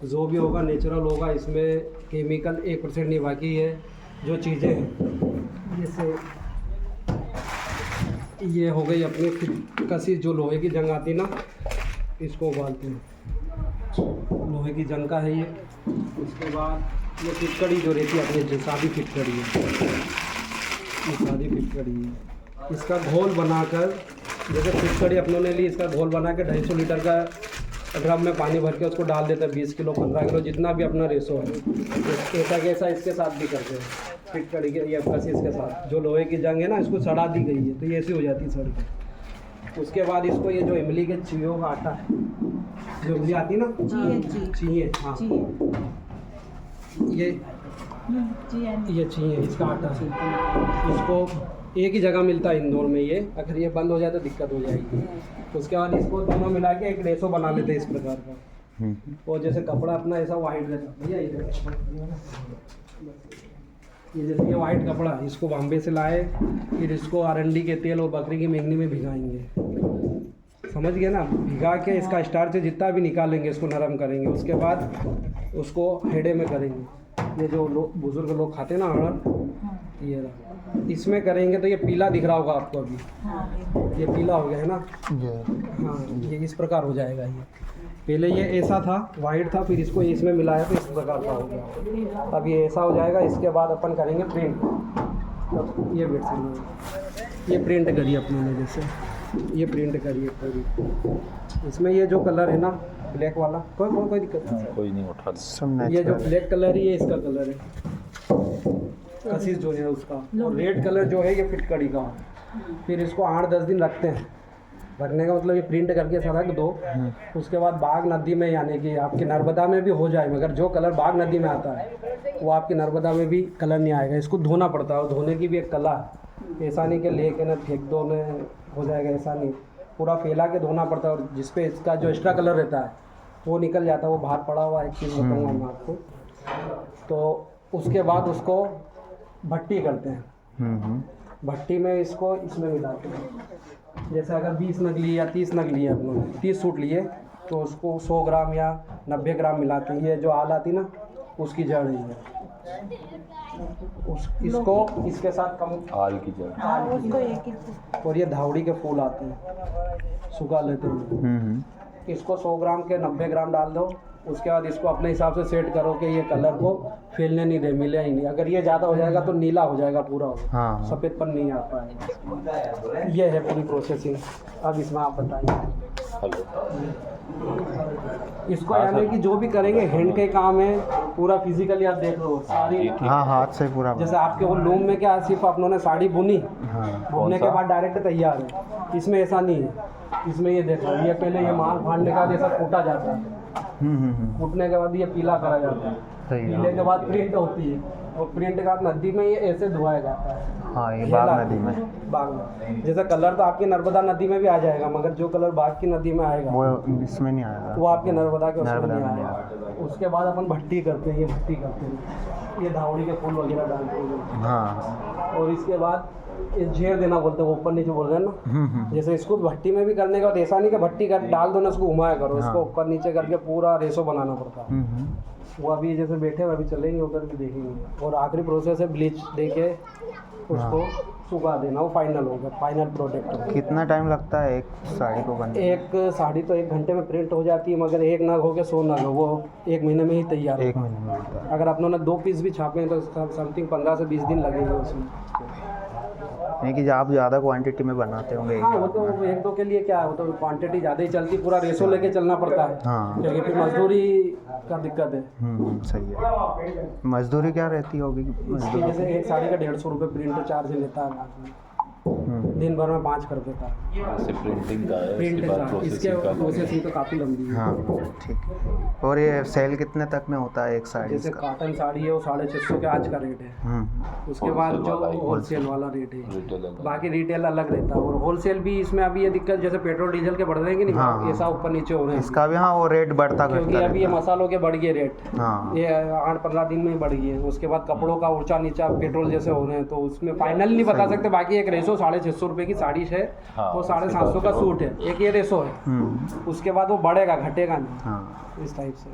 जो भी होगा नेचुरल होगा, इसमें केमिकल 1% नहीं। बाकी ये जो चीज़ें हैं जैसे ये हो गई अपनी कसी, जो लोहे की जंग आती ना, इसको उबालते हैं, लोहे की जंग का है ये। उसके बाद ये फिटकड़ी जो रहती है अपनी, जो सादी फिटकड़ी है, ये सादी फिटकड़ी है। इसका घोल बनाकर, जैसे फिटकड़ी अपनों ने ली, इसका घोल बना के 250 लीटर का ड्रम में पानी भर के उसको डाल देते हैं। 20 किलो 15 किलो जितना भी अपना रेशो है, ऐसा कैसा इसके साथ भी करते हैं फिटकड़ी के, या कसी इसके साथ। जो लोहे की जंग है ना, इसको सड़ा दी गई है तो ये ऐसी हो जाती है सड़ के। उसके बाद इसको ये जो इमली के चीयों का आटा है, जो इमली आती है ना, चीए, हाँ ये चाहिए इसका आटा से, इसको एक ही जगह मिलता है इंदौर में ये। अगर ये बंद हो जाए तो दिक्कत हो जाएगी। उसके बाद इसको दोनों मिला के एक रेशो बना लेते हैं इस प्रकार का। और जैसे कपड़ा अपना ऐसा वाइट रहता है भैया, ये जैसे ये वाइट कपड़ा, इसको बॉम्बे से लाए, फिर इसको आरंडी के तेल और बकरी की मेंगनी में भिगाएंगे, समझ गए ना। भिगा के इसका स्टार्च जितना भी निकालेंगे, इसको नरम करेंगे। उसके बाद उसको हेडे में करेंगे। ये जो बुजुर्ग लोग खाते हैं ना अड़द, ये इसमें करेंगे तो ये पीला दिख रहा होगा आपको अभी, ये पीला हो गया है ना। हाँ, ये इस प्रकार हो जाएगा। ये पहले ये ऐसा था, वाइट था, फिर इसको इसमें मिलाया तो इस प्रकार का हो गया। अब ये ऐसा हो जाएगा। इसके बाद अपन करेंगे प्रिंट। तो ये बेडशीट ये प्रिंट करिए अपने ने, जैसे ये प्रिंट करिए पूरी। इसमें ये जो कलर है ना ब्लैक वाला, कोई दिक्कत नहीं, कोई नहीं उठा। ये जो ब्लैक कलर है ये इसका कलर है, कसीस जो है उसका। और रेड कलर जो है ये फिटकड़ी का। फिर इसको 8-10 दिन रखते हैं। रखने का मतलब ये प्रिंट करके ऐसा रख दो। उसके बाद बाघ नदी में, यानी कि आपके नर्मदा में भी हो जाए, मगर जो कलर बाघ नदी में आता है वो आपकी नर्मदा में भी कलर नहीं आएगा। इसको धोना पड़ता है, और धोने की भी एक कला है। ऐसा नहीं कि लेके ना फेंक दो ने हो जाएगा, ऐसा नहीं, पूरा फैला के धोना पड़ता है। और जिसपे इसका जो एक्स्ट्रा कलर रहता है वो निकल जाता है। वो बाहर पड़ा हुआ एक चीज़ बताऊँगा मैं आपको। तो उसके बाद उसको भट्टी करते हैं। भट्टी में इसको इसमें मिलाते हैं। जैसे अगर 20 नग लिए या 30 नग लिए, आप लोग 30 सूट लिए, तो उसको 100 ग्राम या 90 ग्राम मिलाते हैं। ये जो आल आती ना, उसकी जड़ है इसको इसके साथ कम आल की जड़, और ये धावड़ी के फूल आते हैं, सुखा लेते हैं। इसको 100 ग्राम के 90 ग्राम डाल दो। उसके बाद इसको अपने हिसाब से सेट करो कि ये कलर को फैलने नहीं दे, मिले ही नहीं। अगर ये ज़्यादा हो जाएगा तो नीला हो जाएगा पूरा, सफ़ेद पर नहीं आ पाएगा। ये है पूरी प्रोसेसिंग। अब इसमें आप बताइए। इसको यानी कि जो भी करेंगे हैंड के काम है, पूरा फिजिकली आप देख लो साड़ी, हाथ से पूरा। जैसे आपके वो लूम में क्या सिर्फ अपनों ने साड़ी बुनी, बुनने के बाद डायरेक्ट तैयार है। इसमें ऐसा नहीं है। इसमें ये देखो, ये पहले ये माल फाड़ने का जैसा कूटा जाता है, कूटने के बाद ये पीला करा जाता है, पीले के बाद प्रिंट होती है, और प्रिंट के बाद नदी में ये ऐसे धुआया जाता है। हाँ, ये बाघ नदी में। बाघ में जैसे कलर तो आपकी नर्मदा नदी में भी आ जाएगा, मगर जो कलर बाघ की नदी में आएगा वो इसमें नहीं आएगा, वो आपके नर्मदा के उसमें नहीं आएगा। उसके बाद अपन भट्टी करते हैं। ये भट्टी करते हैं, ये धावड़ी के फूल वगैरह डालते हैं। हाँ, और इसके बाद ये झेर देना बोलते हैं, वो ऊपर नीचे बोल रहे हैं ना। जैसे इसको भट्टी में भी करने का, ऐसा नहीं कि भट्टी कर डाल दो ना, उसको घुमाया करो। इसको ऊपर नीचे करके पूरा रेशो बनाना पड़ता है। वो अभी जैसे बैठे हुए अभी चलेंगे, उधर भी देखेंगे। और आखिरी प्रोसेस है ब्लीच दे के उसको सुखा देना। वो फाइनल होगा, फाइनल प्रोडक्ट होगा। कितना टाइम लगता है एक साड़ी को बनने? एक साड़ी तो 1 घंटे में प्रिंट हो जाती है, मगर 1 नग हो के 100 नग हो, वो 1 महीने में ही तैयार है। 1 महीने में होता है। अगर अपनों ने 2 पीस भी छापे हैं तो समथिंग 15 से 20 दिन लगेंगे उसमें। नहीं कि आप ज़्यादा क्वांटिटी में बनाते होंगे? हाँ, वो तो 1-2 के लिए क्या है, वो तो क्वांटिटी ज़्यादा ही चलती, पूरा रेशो लेके चलना पड़ता है। हाँ, क्योंकि फिर मजदूरी का दिक्कत है। सही है। मजदूरी क्या रहती होगी? इसकी जैसे एक साड़ी का 150 रुपये प्रिंट चार्ज लेता है आदमी, दिन भर में 5 कर देता है। जैसे प्रिंटिंग का है, प्रिंट उसके बाद इसके प्रोसेसिंग तो काफ़ी लंबी है। हाँ, ठीक है। और ये सेल कितने तक में होता है एक साड़ी जैसे का? कॉटन साड़ी है वो 650 के आज का रेट है। उसके बाद जो होलसेल वाला रेट है, बाकी रिटेल अलग रहता है। और होलसेल भी इसमें अभी ये दिक्कत, जैसे पेट्रोल डीजल के बढ़ रहे हैं कि नहीं, ऐसा ऊपर नीचे हो रहे हैं इसका भी। हाँ, वो रेट बढ़ता क्योंकि घटता अभी ये मसालों के बढ़ गए रेट। हाँ, ये 8-15 दिन में ही बढ़ गई है। उसके बाद कपड़ों का ऊंचा नीचा पेट्रोल जैसे हो रहे हैं, तो उसमें फाइनल नहीं बता सकते। बाकी एक रेशो 650 रुपये की साड़ी है, वो 750 का सूट है, एक ये रेशो है। उसके बाद वो बढ़ेगा घटेगा नहीं, इस टाइप से।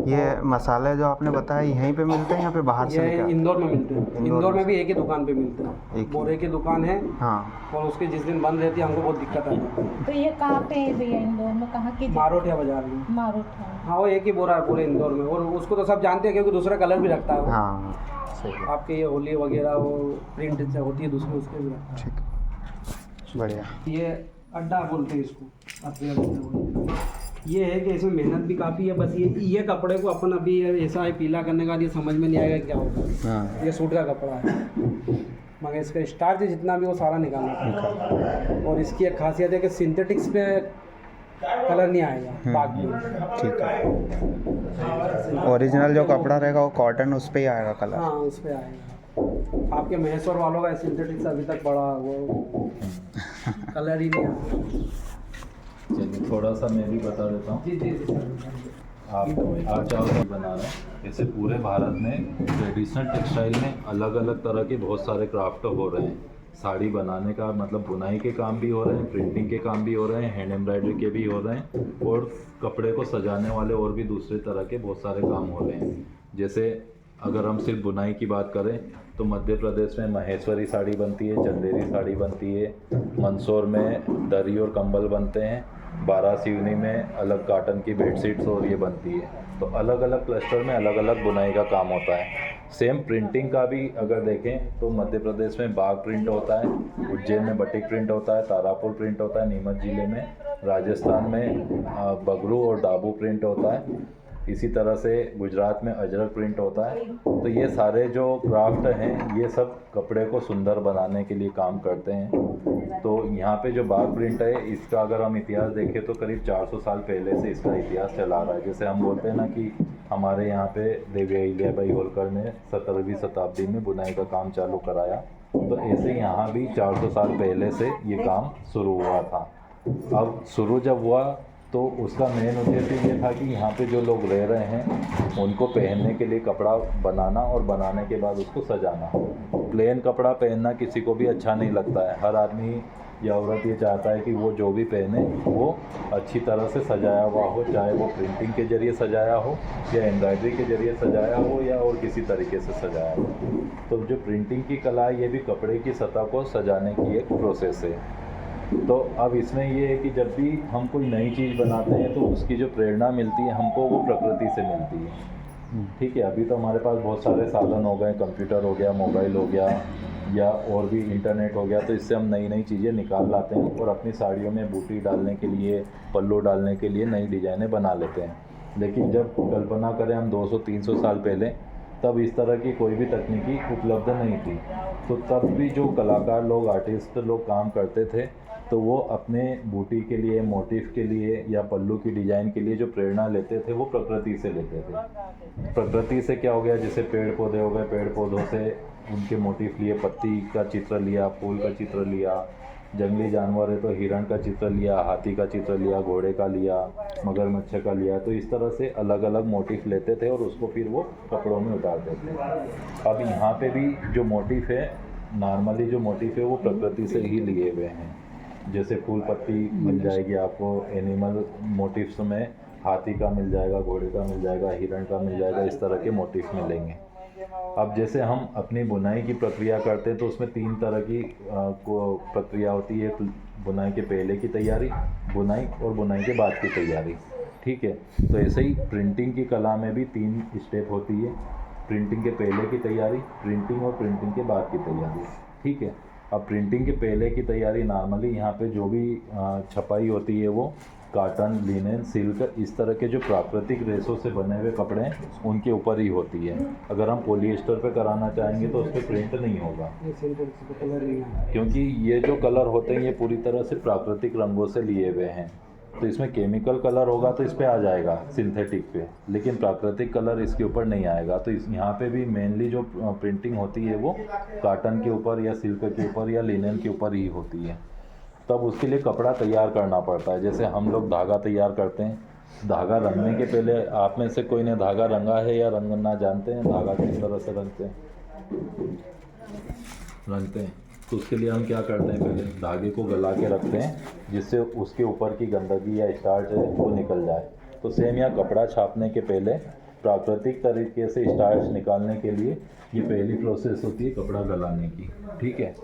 ये मसाले जो आपने बताया यहीं पे मिलते हैं या फिर बाहर से ये लेकर इंदौर में मिलते हैं। इंदौर में भी एक ही दुकान पे मिलते हैं, एक ही। बोरे की दुकान है। हाँ, और उसकी जिस दिन बंद रहती है हमको बहुत दिक्कत आती है। तो ये कहाँ पे है भैया, इंदौर में कहाँ की जगह? मारोठिया बाजार में। मारूठा। हाँ, वो एक ही बोरा है पूरे इंदौर में, और उसको तो सब जानते हैं क्योंकि दूसरा कलर भी रखता है वो। हाँ, सही है। आपके ये होली वगैरह वो प्रिंट से होती है दूसरी, उसके भी रखता ठीक, बढ़िया। है। ये अड्डा बोलते हैं इसको, असली बोलते हैं। ये है कि इसमें मेहनत भी काफ़ी है। बस ये कपड़े को अपन अभी ऐसा है पीला करने का, ये समझ में नहीं आएगा क्या होगा। हाँ, ये सूट का कपड़ा है, मगर इसका स्टार्च जितना भी वो सारा निकालना पड़ता है। और इसकी एक खासियत है कि सिंथेटिक्स पे कलर नहीं आएगा बाग में। ठीक है। ओरिजिनल जो कपड़ा रहेगा वो कॉटन, उस पर ही आएगा कलर। हाँ, उस पर आएगा। आपके महेश्वर वालों का सिंथेटिक्स अभी तक बड़ा वो कलर ही नहीं आया। चलिए थोड़ा सा मैं भी बता देता हूँ। जी जी जी सर। आप चाहो तो बना रहे हैं। ऐसे पूरे भारत में ट्रेडिशनल टेक्सटाइल में अलग अलग तरह के बहुत सारे क्राफ्ट हो रहे हैं। साड़ी बनाने का मतलब बुनाई के काम भी हो रहे हैं, प्रिंटिंग के काम भी हो रहे हैं, हैंड एम्ब्रॉयडरी के भी हो रहे हैं, और कपड़े को सजाने वाले और भी दूसरे तरह के बहुत सारे काम हो रहे हैं। जैसे अगर हम सिर्फ बुनाई की बात करें तो मध्य प्रदेश में महेश्वरी साड़ी बनती है, चंदेरी साड़ी बनती है, मंदसौर में दरी और कंबल बनते हैं, बारासिवनी में अलग कॉटन की बेडशीट्स और ये बनती है। तो अलग अलग क्लस्टर में अलग अलग बुनाई का काम होता है। सेम प्रिंटिंग का भी अगर देखें तो मध्य प्रदेश में बाग प्रिंट होता है, उज्जैन में बटिक प्रिंट होता है, तारापुर प्रिंट होता है, नीमच जिले में, राजस्थान में बगरू और दाबू प्रिंट होता है, इसी तरह से गुजरात में अजरक प्रिंट होता है। तो ये सारे जो क्राफ्ट हैं ये सब कपड़े को सुंदर बनाने के लिए काम करते हैं। तो यहाँ पे जो बाग प्रिंट है इसका अगर हम इतिहास देखें तो करीब 400 साल पहले से इसका इतिहास चला रहा है। जैसे हम बोलते हैं ना कि हमारे यहाँ पे देवी अहिल्याबाई होलकर ने 17वीं शताब्दी में बुनाई का काम चालू कराया, तो ऐसे यहाँ भी 400 साल पहले से ये काम शुरू हुआ था। अब शुरू जब हुआ तो उसका मेन उद्देश्य ये था कि यहाँ पे जो लोग रह रहे हैं उनको पहनने के लिए कपड़ा बनाना और बनाने के बाद उसको सजाना। प्लेन कपड़ा पहनना किसी को भी अच्छा नहीं लगता है। हर आदमी या औरत ये चाहता है कि वो जो भी पहने वो अच्छी तरह से सजाया हुआ हो, चाहे वो प्रिंटिंग के ज़रिए सजाया हो या एम्ब्रॉयडरी के ज़रिए सजाया हो या और किसी तरीके से सजाया हो। तो जो प्रिंटिंग की कला है ये भी कपड़े की सतह को सजाने की एक प्रोसेस है। तो अब इसमें ये है कि जब भी हम कोई नई चीज़ बनाते हैं तो उसकी जो प्रेरणा मिलती है हमको वो प्रकृति से मिलती है। ठीक है, अभी तो हमारे पास बहुत सारे साधन हो गए, कंप्यूटर हो गया, मोबाइल हो गया या और भी इंटरनेट हो गया, तो इससे हम नई नई चीज़ें निकाल लाते हैं और अपनी साड़ियों में बूटी डालने के लिए, पल्लू डालने के लिए नई डिज़ाइनें बना लेते हैं। लेकिन जब कल्पना करें हम 200-300 साल पहले, तब इस तरह की कोई भी तकनीकी उपलब्ध नहीं थी। तो तब भी जो कलाकार लोग, आर्टिस्ट लोग काम करते थे तो वो अपने बूटी के लिए, मोटिफ के लिए या पल्लू की डिज़ाइन के लिए जो प्रेरणा लेते थे वो प्रकृति से लेते थे। प्रकृति से क्या हो गया, जैसे पेड़ पौधे हो गए, पेड़ पौधों से उनके मोटिफ लिए, पत्ती का चित्र लिया, फूल का चित्र लिया, जंगली जानवर है तो हिरण का चित्र लिया, हाथी का चित्र लिया, घोड़े का लिया, मगरमच्छ का लिया। तो इस तरह से अलग अलग मोटिफ लेते थे और उसको फिर वो कपड़ों में उतारते थे। अब यहाँ पे भी जो मोटिफ है, नॉर्मली जो मोटिफ है वो प्रकृति से ही लिए हुए हैं। जैसे फूल पत्ती मिल जाएगी आपको, एनिमल मोटिव्स में हाथी का मिल जाएगा, घोड़े का मिल जाएगा, हिरण का मिल जाएगा, इस तरह के मोटिफ मिलेंगे। अब जैसे हम अपनी बुनाई की प्रक्रिया करते हैं तो उसमें 3 तरह की प्रक्रिया होती है। बुनाई के पहले की तैयारी, बुनाई और बुनाई के बाद की तैयारी। ठीक है, तो ऐसे ही प्रिंटिंग की कला में भी 3 स्टेप होती है। प्रिंटिंग के पहले की तैयारी, प्रिंटिंग और प्रिंटिंग के बाद की तैयारी। ठीक है, अब प्रिंटिंग के पहले की तैयारी नॉर्मली यहाँ पे जो भी छपाई होती है वो कॉटन, लिनेन, सिल्क, इस तरह के जो प्राकृतिक रेशों से बने हुए कपड़े हैं उनके ऊपर ही होती है। अगर हम पॉलिएस्टर पे कराना चाहेंगे तो उस पर प्रिंट नहीं होगा, क्योंकि ये जो कलर होते हैं ये पूरी तरह से प्राकृतिक रंगों से लिए हुए हैं। तो इसमें केमिकल कलर होगा तो इस पे आ जाएगा सिंथेटिक पे, लेकिन प्राकृतिक कलर इसके ऊपर नहीं आएगा। तो इस यहाँ पे भी मेनली जो प्रिंटिंग होती है वो कॉटन के ऊपर या सिल्क के ऊपर या लिनेन के ऊपर ही होती है। तब उसके लिए कपड़ा तैयार करना पड़ता है। जैसे हम लोग धागा तैयार करते हैं, धागा रंगने के पहले आप में से कोई ने धागा रंगा है या रंगना जानते हैं? धागा किस तरह से रंगते हैं? तो उसके लिए हम क्या करते हैं, पहले धागे को गला के रखते हैं जिससे उसके ऊपर की गंदगी या स्टार्च है वो निकल जाए। तो सेम यहाँ कपड़ा छापने के पहले प्राकृतिक तरीके से स्टार्च निकालने के लिए ये पहली प्रोसेस होती है कपड़ा गलाने की, ठीक है।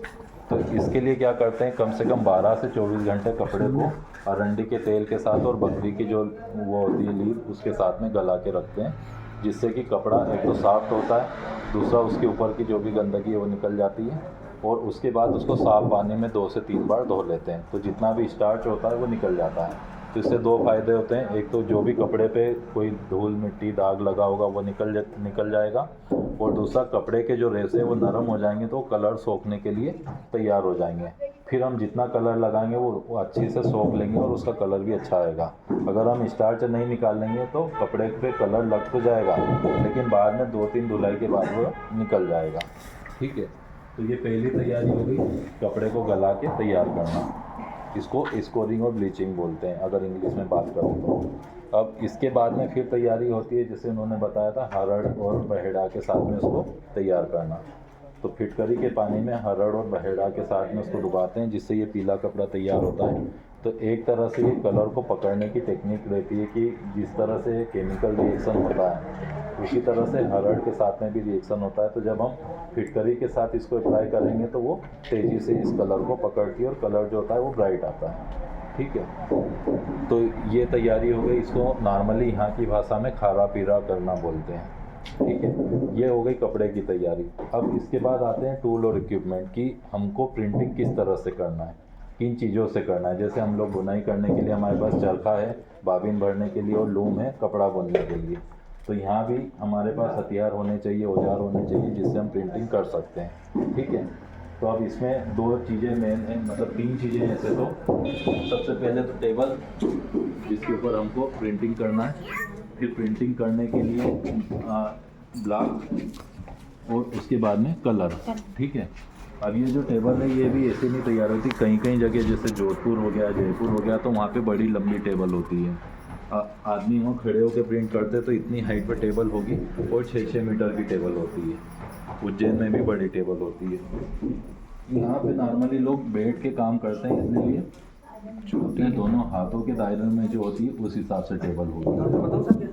तो इसके लिए क्या करते हैं, कम से कम 12 से 24 घंटे कपड़े को अरंडी के तेल के साथ और बकरी की जो वो होती है लीद उसके साथ में गला के रखते हैं, जिससे कि कपड़ा एक तो सॉफ्ट होता है, दूसरा उसके ऊपर की जो भी गंदगी है वो निकल जाती है, और उसके बाद उसको साफ़ पानी में 2 से 3 बार धो लेते हैं, तो जितना भी स्टार्च होता है वो निकल जाता है। तो इससे 2 फ़ायदे होते हैं, एक तो जो भी कपड़े पे कोई धूल मिट्टी दाग लगा होगा वो निकल जाएगा, और दूसरा कपड़े के जो रेशे वो नरम हो जाएंगे तो कलर सोखने के लिए तैयार हो जाएंगे। फिर हम जितना कलर लगाएंगे वो अच्छे से सोख लेंगे और उसका कलर भी अच्छा आएगा। अगर हम स्टार्च नहीं निकालेंगे तो कपड़े पे कलर लग तो जाएगा, लेकिन बाद में 2-3 धुलाई के बाद वो निकल जाएगा, ठीक है। तो ये पहली तैयारी हो गई, कपड़े को गला के तैयार करना, इसको स्कोरिंग और ब्लीचिंग बोलते हैं अगर इंग्लिश में बात करें तो। अब इसके बाद में फिर तैयारी होती है, जैसे उन्होंने बताया था, हरड़ और बहेड़ा के साथ में उसको तैयार करना। तो फिटकरी के पानी में हरड़ और बहेड़ा के साथ में उसको डुबाते हैं, जिससे ये पीला कपड़ा तैयार होता है। तो एक तरह से ये कलर को पकड़ने की टेक्निक रहती है कि जिस तरह से केमिकल रिएक्शन होता है उसी तरह से हरड़ के साथ में भी रिएक्शन होता है। तो जब हम फिटकरी के साथ इसको अप्लाई करेंगे तो वो तेज़ी से इस कलर को पकड़ती है और कलर जो होता है वो ब्राइट आता है, ठीक है। तो ये तैयारी हो गई, इसको नॉर्मली यहाँ की भाषा में खारा पीरा करना बोलते हैं, ठीक है। ये हो गई कपड़े की तैयारी। अब इसके बाद आते हैं टूल और इक्विपमेंट की हमको प्रिंटिंग किस तरह से करना है, किन चीज़ों से करना है। जैसे हम लोग बुनाई करने के लिए हमारे पास चरखा है, बाबिन भरने के लिए, और लूम है कपड़ा बुनने के लिए। तो यहाँ भी हमारे पास हथियार होने चाहिए, औजार होने चाहिए, जिससे हम प्रिंटिंग कर सकते हैं, ठीक है। तो अब इसमें 2 चीज़ें मेन हैं, मतलब 3 चीज़ें ऐसे। तो सबसे पहले तो टेबल, जिसके ऊपर हमको प्रिंटिंग करना है। फिर प्रिंटिंग करने के लिए ब्लॉक, और उसके बाद में कलर, ठीक है। अब ये जो टेबल है ये भी ऐसे नहीं तैयार होती, कहीं कहीं जगह जैसे जोधपुर हो गया, जयपुर हो गया, तो वहाँ पे बड़ी लंबी टेबल होती है। आदमी वहाँ खड़े होकर प्रिंट करते तो इतनी हाइट पर टेबल होगी, और 6-6 मीटर की टेबल होती है। उज्जैन में भी बड़ी टेबल होती है। यहाँ पे नॉर्मली लोग बैठ के काम करते हैं, इसलिए छोटे दोनों हाथों के दायरे में जो होती है उस हिसाब से टेबल होगी।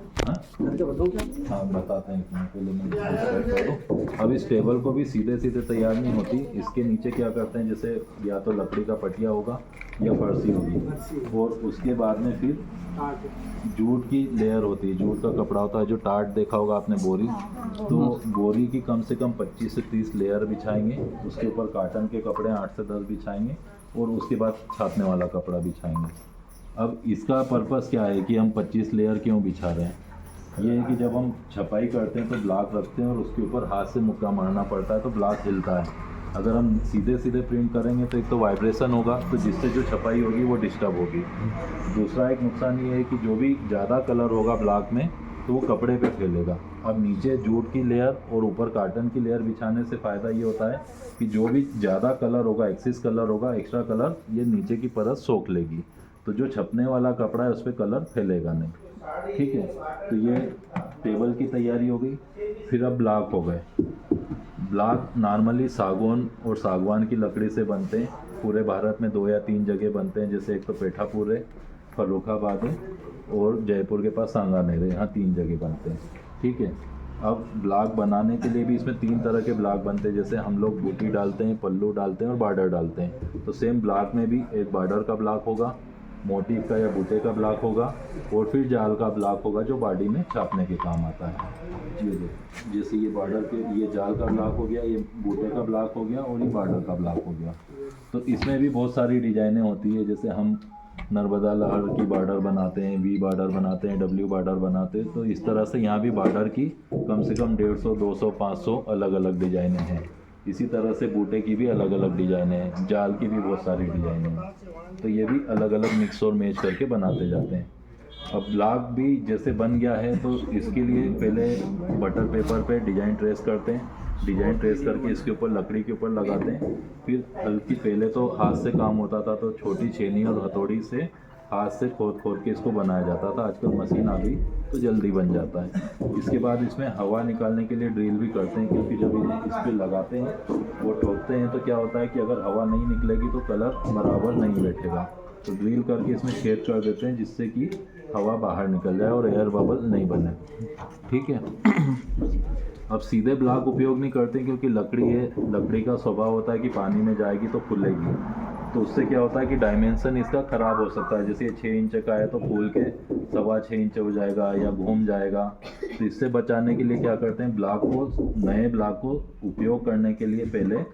हाँ बताते हैं, पहले मैं अब इस टेबल को भी सीधे सीधे तैयार नहीं होती, इसके नीचे क्या करते हैं, जैसे या तो लकड़ी का पटिया होगा या फर्सी होगी, और उसके बाद में फिर जूट की लेयर होती है, जूट का कपड़ा होता है, जो टाट देखा होगा आपने बोरी, तो बोरी की कम से कम 25 से 30 लेयर बिछाएंगे, उसके ऊपर काटन के कपड़े 8 से 10 बिछाएंगे, और उसके बाद छापने वाला कपड़ा बिछाएंगे। अब इसका पर्पस क्या है कि हम 25 लेयर क्यों बिछा रहे हैं, ये है कि जब हम छपाई करते हैं तो ब्लॉक रखते हैं और उसके ऊपर हाथ से मुक्का मारना पड़ता है, तो ब्लॉक हिलता है। अगर हम सीधे सीधे प्रिंट करेंगे तो एक तो वाइब्रेशन होगा, तो जिससे जो छपाई होगी वो डिस्टर्ब होगी। दूसरा एक नुकसान ये है कि जो भी ज़्यादा कलर होगा ब्लॉक में तो वो कपड़े पे फैलेगा। अब नीचे जूट की लेयर और ऊपर काटन की लेयर बिछाने से फ़ायदा ये होता है कि जो भी ज़्यादा कलर होगा, एक्सिस कलर होगा, एक्स्ट्रा कलर, ये नीचे की परत सोख लेगी, तो जो छपने वाला कपड़ा है उस पर कलर फैलेगा नहीं, ठीक है। तो ये टेबल की तैयारी हो गई। फिर अब ब्लॉक हो गए। ब्लॉक नॉर्मली सागौन और सागवान की लकड़ी से बनते हैं, पूरे भारत में 2 या 3 जगह बनते हैं, जैसे एक तो पेठापुर है, फर्रुखाबाद है, और जयपुर के पास सांगानेर है, यहाँ 3 जगह बनते हैं, ठीक है। अब ब्लॉक बनाने के लिए भी इसमें 3 तरह के ब्लॉक बनते हैं, जैसे हम लोग बूटी डालते हैं, पल्लू डालते हैं और बॉर्डर डालते हैं। तो सेम ब्लॉक में भी एक बॉर्डर का ब्लॉक होगा, मोटिव का या बूटे का ब्लॉक होगा, और फिर जाल का ब्लॉक होगा जो बॉडी में छापने के काम आता है। जी, जैसे ये बॉर्डर के, ये जाल का ब्लॉक हो गया, ये बूटे का ब्लॉक हो गया, और ये बॉर्डर का ब्लॉक हो गया। तो इसमें भी बहुत सारी डिजाइनें होती है, जैसे हम नर्मदा लहर की बॉर्डर बनाते हैं, वी बॉर्डर बनाते हैं, डब्ल्यू बॉर्डर बनाते हैं। तो इस तरह से यहाँ भी बॉर्डर की कम से कम 150, 200, 500 अलग अलग डिजाइनें हैं। इसी तरह से बूटे की भी अलग अलग डिजाइनें हैं, जाल की भी बहुत सारी डिजाइनें हैं। तो ये भी अलग अलग मिक्स और मैच करके बनाते जाते हैं। अब ब्लॉक भी जैसे बन गया है तो इसके लिए पहले बटर पेपर पे डिज़ाइन ट्रेस करते हैं, डिज़ाइन ट्रेस करके इसके ऊपर लकड़ी के ऊपर लगाते हैं। फिर हल्की, पहले तो हाथ से काम होता था, तो छोटी छेनी और हथौड़ी से हाथ से खोद खोद के इसको बनाया जाता था। आजकल मशीन आ गई तो जल्दी बन जाता है। इसके बाद इसमें हवा निकालने के लिए ड्रिल भी करते हैं, क्योंकि जब इस पर लगाते हैं, वो ठोकते हैं, तो क्या होता है कि अगर हवा नहीं निकलेगी तो कलर बराबर नहीं बैठेगा। तो ड्रिल करके इसमें छेद कर देते हैं, जिससे कि हवा बाहर निकल जाए और एयर बबल नहीं बने। ठीक है। अब सीधे ब्लॉक उपयोग नहीं करते क्योंकि लकड़ी है, लकड़ी का स्वभाव होता है कि पानी में जाएगी तो फूलेगी, तो उससे क्या होता है कि डायमेंशन इसका ख़राब हो सकता है। जैसे ये 6 इंच का है तो फूल के 6.25 इंच हो जाएगा या घूम जाएगा। तो इससे बचाने के लिए क्या करते हैं, ब्लॉक को, नए ब्लॉक को उपयोग करने के लिए पहले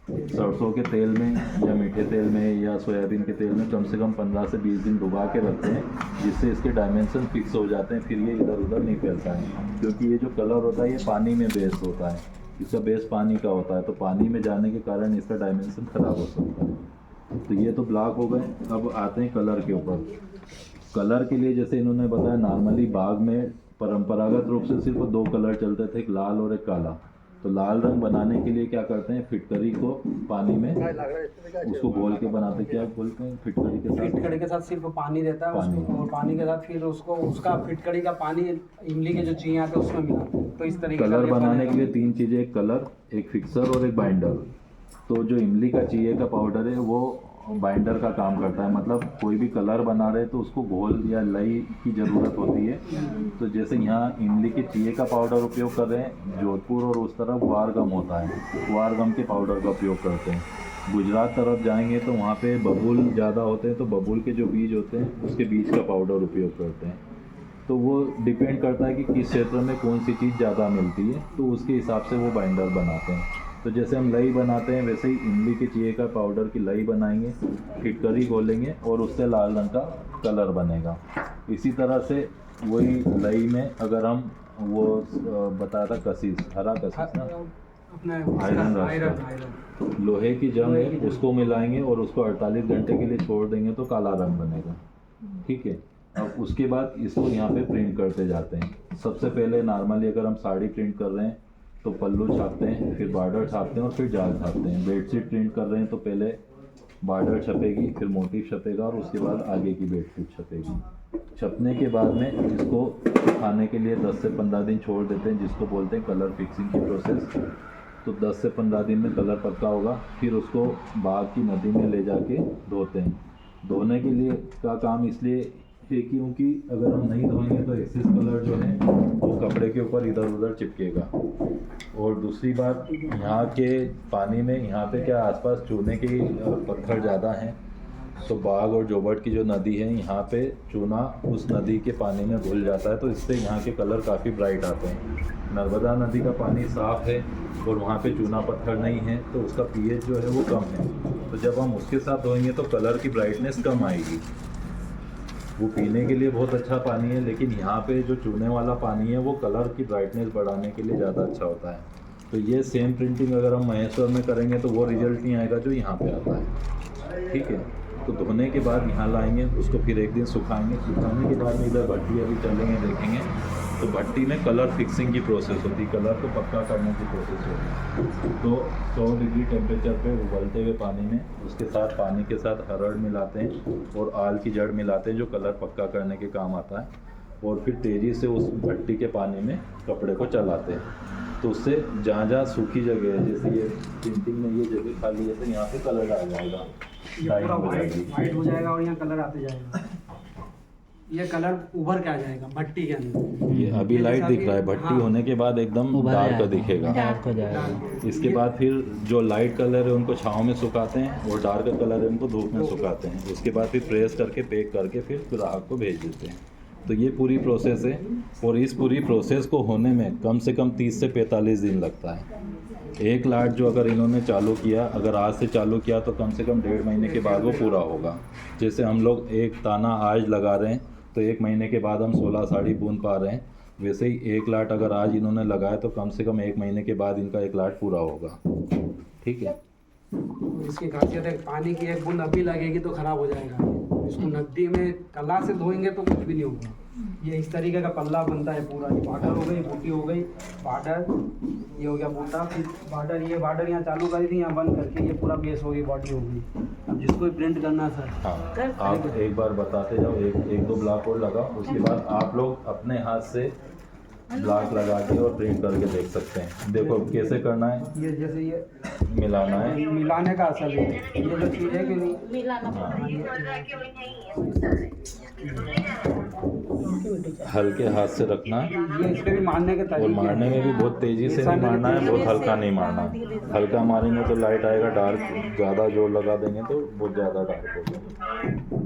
सरसों के तेल में या मीठे तेल में या सोयाबीन के तेल में कम से कम 15 से 20 दिन डुबा के रखते हैं, जिससे इसके डायमेंशन फिक्स हो जाते हैं, फिर ये इधर उधर नहीं फैलता है। क्योंकि ये जो कलर होता है ये पानी में बेस होता है, इसका बेस पानी का होता है, तो पानी में जाने के कारण इसका डायमेंशन ख़राब हो सकता है। तो ये तो ब्लॉक हो गए। अब आते हैं कलर के ऊपर। कलर के लिए जैसे इन्होंने बताया, नॉर्मली बाग में परंपरागत रूप से सिर्फ 2 कलर चलते थे, एक लाल और एक काला। तो लाल रंग बनाने के लिए क्या करते हैं, फिटकरी को पानी में उसको घोल के बनाते, क्या बोलते हैं, फिटकरी के साथ, फिटकड़ी के साथ सिर्फ पानी देता है पानी। उसको, और पानी के साथ फिर उसको उसका फिटकड़ी का पानी इमली के जो चीज़ आते हैं उसमें मिलाते हैं। तो इस तरीके कलर से बनाने के लिए 3 चीज़ें, एक कलर, एक फिक्सर और एक बाइंडर। तो जो इमली का चाहिए का पाउडर है वो बाइंडर का काम करता है। मतलब कोई भी कलर बना रहे तो उसको घोल या लई की ज़रूरत होती है। तो जैसे यहाँ इमली के चाहिए का पाउडर उपयोग कर रहे हैं, जोधपुर और उस तरफ वारगम होता है, वारगम के पाउडर का उपयोग करते हैं। गुजरात तरफ जाएंगे तो वहाँ पे बबूल ज़्यादा होते हैं, तो बबूल के जो बीज होते हैं उसके बीज का पाउडर उपयोग करते हैं। तो वो डिपेंड करता है कि किस क्षेत्र में कौन सी चीज़ ज़्यादा मिलती है, तो उसके हिसाब से वो बाइंडर बनाते हैं। तो जैसे हम लई बनाते हैं वैसे ही इमली के चाहिए का पाउडर की लई बनाएंगे, फिटकरी घोलेंगे और उससे लाल रंग का कलर बनेगा। इसी तरह से वही लई में अगर हम वो बताया था कसीस, हरा कसीस ना, आयरन रस, लोहे की जंग है, उसको मिलाएंगे और उसको 48 घंटे के लिए छोड़ देंगे तो काला रंग बनेगा। ठीक है। अब उसके बाद इसको यहाँ पे प्रिंट करते जाते हैं। सबसे पहले नॉर्मली अगर हम साड़ी प्रिंट कर रहे हैं तो पल्लू छापते हैं, फिर बॉर्डर छापते हैं और फिर जाल छापते हैं। बेडशीट प्रिंट कर रहे हैं तो पहले बॉर्डर छपेगी, फिर मोटिव छपेगा और उसके बाद आगे की बेडशीट छपेगी। छपने के बाद में इसको खाने के लिए 10 से 15 दिन छोड़ देते हैं, जिसको बोलते हैं कलर फिक्सिंग की प्रोसेस। तो 10 से 15 दिन में कलर पक्का होगा, फिर उसको बाग की नदी में ले जाके धोते हैं। धोने के लिए का काम इसलिए है क्योंकि अगर हम नहीं धोएंगे तो एक्सेस कलर जो है वो कपड़े के ऊपर इधर उधर चिपकेगा। और दूसरी बात, यहाँ के पानी में, यहाँ पे क्या आसपास चूने के पत्थर ज़्यादा हैं, तो बाग और जोबट की जो नदी है यहाँ पे चूना उस नदी के पानी में घुल जाता है, तो इससे यहाँ के कलर काफ़ी ब्राइट आते हैं। नर्मदा नदी का पानी साफ़ है और वहाँ पे चूना पत्थर नहीं है, तो उसका पीएच जो है वो कम है। तो जब हम उसके साथ धोएंगे तो कलर की ब्राइटनेस कम आएगी। वो पीने के लिए बहुत अच्छा पानी है, लेकिन यहाँ पे जो चूने वाला पानी है वो कलर की ब्राइटनेस बढ़ाने के लिए ज़्यादा अच्छा होता है। तो ये सेम प्रिंटिंग अगर हम महेश्वर में करेंगे तो वो रिजल्ट नहीं आएगा जो यहाँ पे आता है। ठीक है। तो धोने के बाद यहाँ लाएंगे, उसको फिर एक दिन सुखाएंगे। सुखाने के बाद में इधर भट्टी अभी चलेंगे, देखेंगे तो भट्टी में कलर फिक्सिंग की प्रोसेस होती है, कलर को पक्का करने की प्रोसेस होती है। तो 100 डिग्री टेम्परेचर पे उबलते हुए पानी में उसके साथ पानी के साथ हरड़ मिलाते हैं और आल की जड़ मिलाते हैं, जो कलर पक्का करने के काम आता है। और फिर तेज़ी से उस भट्टी के पानी में कपड़े को चलाते हैं। तो उससे जहाँ जहाँ सूखी जगह है, जैसे ये प्रिंटिंग में ये जगह खाली है तो यहाँ पे कलर आ जाएगा, पूरा वाइट हो जाएगा और यहाँ कलर आते जाएगा। ये कलर उभर के आ जाएगा भट्टी के अंदर। ये अभी लाइट दिख रहा है, भट्टी होने के बाद एकदम डार्क दिखेगा। डार्क हो जाएगा। इसके बाद फिर जो लाइट कलर है उनको छाँव में सुखाते हैं और डार्क कलर है उनको धूप में सुखाते हैं। उसके बाद फिर प्रेस करके पैक करके फिर ग्राहक को भेज देते हैं। तो ये पूरी प्रोसेस है और इस पूरी प्रोसेस को होने में कम से कम 30 से 45 दिन लगता है। एक लाट जो अगर इन्होंने चालू किया, अगर आज से चालू किया तो कम से कम 1.5 महीने के बाद वो पूरा होगा। जैसे हम लोग एक ताना आज लगा रहे हैं तो 1 महीने के बाद हम 16 साड़ी बुन पा रहे हैं, वैसे ही एक लाट अगर आज इन्होंने लगाया तो कम से कम 1 महीने के बाद इनका एक लाट पूरा होगा। ठीक है। इसकी खासियत है, पानी की एक बूंद अभी लगेगी तो ख़राब हो जाएगा। इसको नदी में कला से धोएंगे तो कुछ भी नहीं होगा। ये इस तरीके का पल्ला बनता है पूरा। ये बॉर्डर हो गई, बूटी हो गई, बॉर्डर ये हो गया बूटा, फिर बॉर्डर, ये बॉर्डर यहाँ चालू करी थी, यहाँ बंद करके ये पूरा बेस हो गई, बॉडी हो गई। अब जिसको भी प्रिंट करना है सर, हाँ, आप एक बार बताते जाओ, एक दो ब्लॉक और लगा, उसके बाद आप लोग अपने हाथ से ब्लॉक लगा के और प्रिंट करके देख सकते हैं। देखो कैसे करना है। ये जैसे ये मिलाना है, मिलाने का असल है ये जो चीज़ है कि नहीं मिलाना हाँ। हल्के हाथ से रखना है ये इस पे भी मारने के और तरीके मारने हैं। में भी बहुत तेज़ी से नहीं मारना है, बहुत हल्का नहीं मारना है। हल्का मारेंगे तो लाइट आएगा, डार्क ज़्यादा जोर लगा देंगे तो बहुत ज़्यादा डार्क हो जाएगा।